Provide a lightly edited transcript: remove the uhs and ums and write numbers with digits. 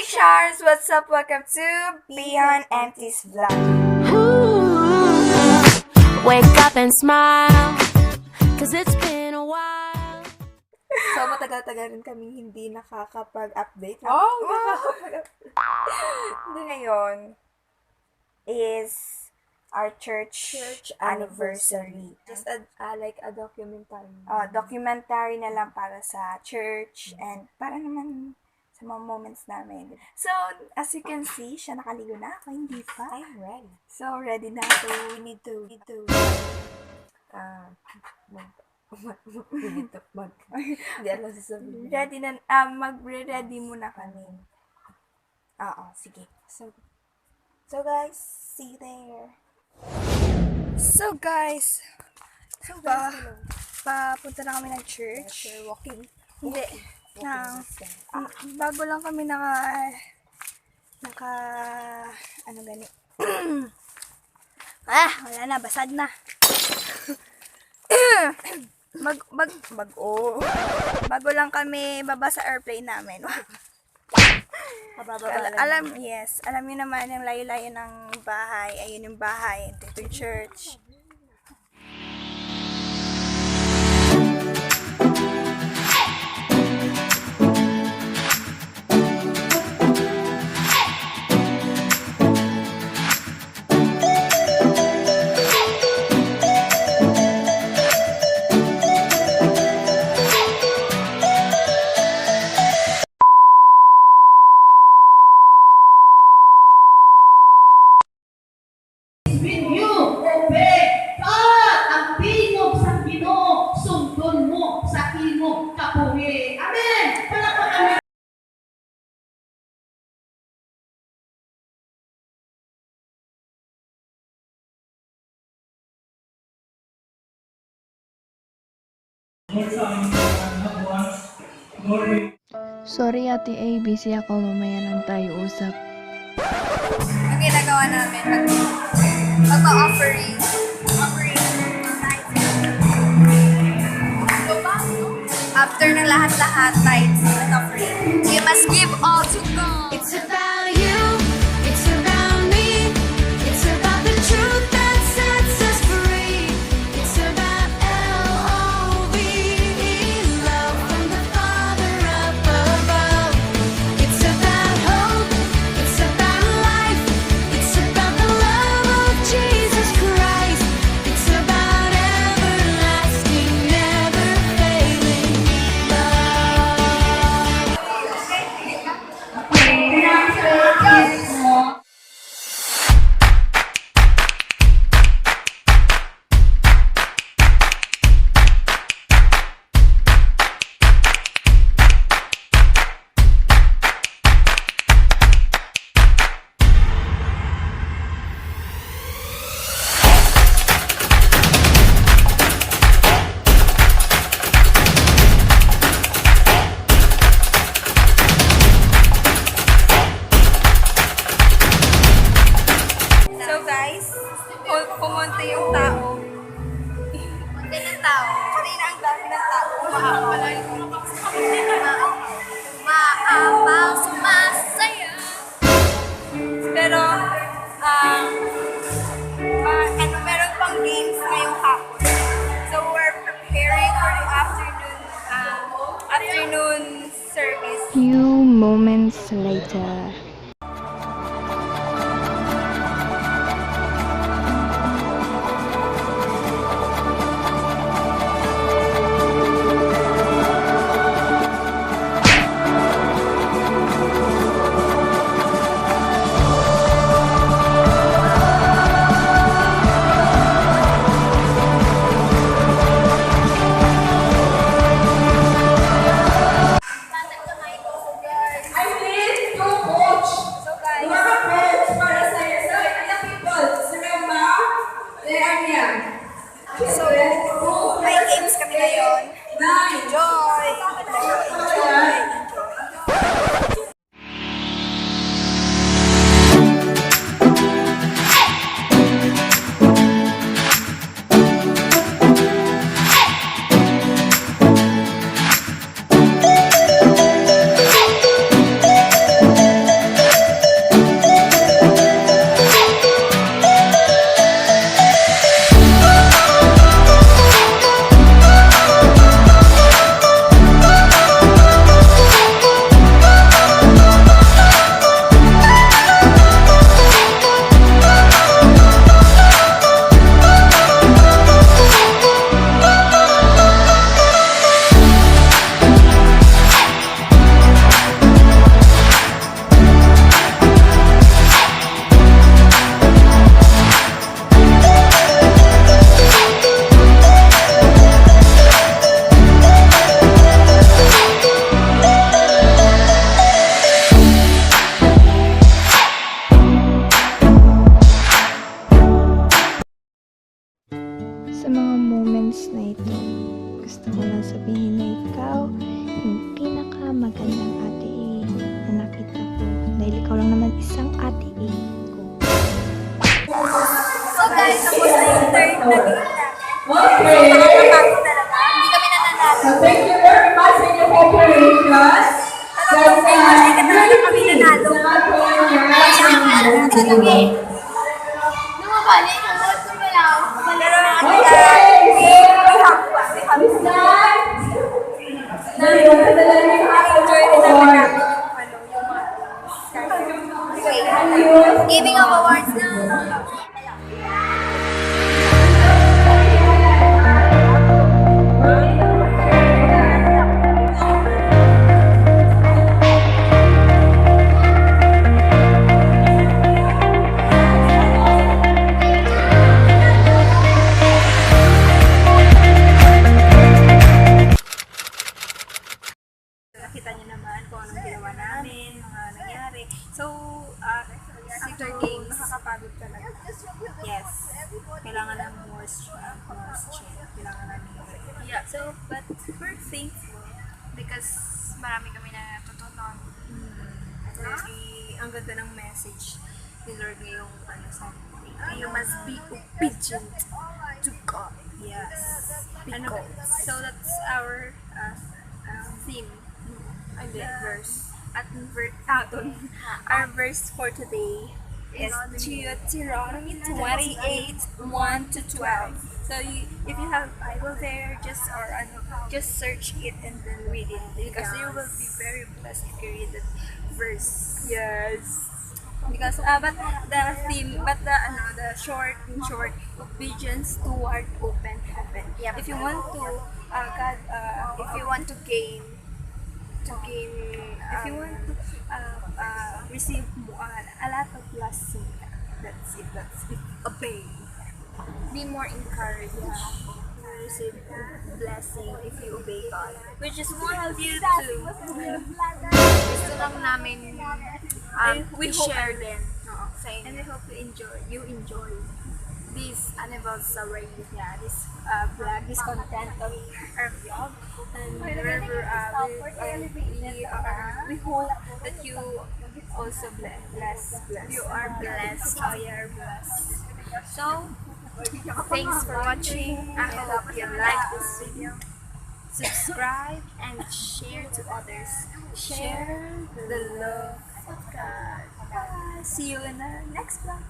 Hey Charles, what's up? Welcome to Beyond Empty's vlog. Wake up and smile, cause it's been a while. So, matagal-tagal rin kami hindi nakakapag-update. Hindi ngayon is our church anniversary. Just like a documentary. Documentary na lang para sa church and para naman sa mga moments namin. So, as you can see, siya nakaligo na. Ako hindi pa. I'm ready. So, ready na. So, we need to We need to Hindi alam sasabihin. ready na, magre-ready muna kami. Oo, sige. So guys, see you there. So guys, papunta na kami ng church. We're walking. Hindi. Bago lang kami ano gani. Wala na, basag na. Bago lang kami baba sa airplane namin. Alam niyo naman yung layo-layo ng bahay. Ayun yung bahay. Ito yung church. Sorry Ate A, busy ako. Mamaya lang tayo usap. Yung ginagawa namin, mag-offering. After ng lahat-lahat, tithes and offering. You must give all to God. It's about you, it's about me, it's about the truth that sets us free. It's about L-O-V-E, love from the Father up above. It's about hope, it's about life, it's about the love of Jesus Christ. It's about everlasting, never failing love. So guys, pumunta yung tao. Pumunta ng tao. Kanina ang dami ng tao. Maapaw, sumasaya. Pero, meron pang games ngayong hapon. So we're preparing for the afternoon service. Few moments later. I live to watch Okay. Nakakapagod talaga. Hindi kami nananalo. So thank you very much for your cooperation. Hindi kami nanalo. Lumabali, nanood ko mo lang. Pero, Okay. we have This time, nandito na lang yung enjoy rin namin namin yung mga Giving of awards na. nakita niyo naman kung anong ginawa namin, mga nangyari. So, after game, nakakapagod talaga. Yes. Kailangan ng more strength, Kailangan namin yeah. So, but we're thankful because marami kami na natutunan. Ang ganda ng message ni Lord ngayong sa you must be obedient to God. Yes. So that's our theme. And the verse. Our verse for today is Deuteronomy 28, 1 to 12. So if you have Bible there, just search it and then read it because you will be very blessed if you read that verse. Yes. Because but the short, obedience toward open heaven. Yep. If you want to if you want to gain if you want to receive a lot of blessing, that's it. Obey. Be more encouraged. Receive blessing if you obey God. We just want you to. Gusto lang namin we share them sa inyo. And we hope you enjoy this anniversary, this vlog, this content of our vlog. And wherever we hope that you also blessed. You are blessed. Oh, you are blessed. So, thanks for watching. I hope you like this video. Subscribe and share to others. Share the love of God. Bye. See you in the next vlog.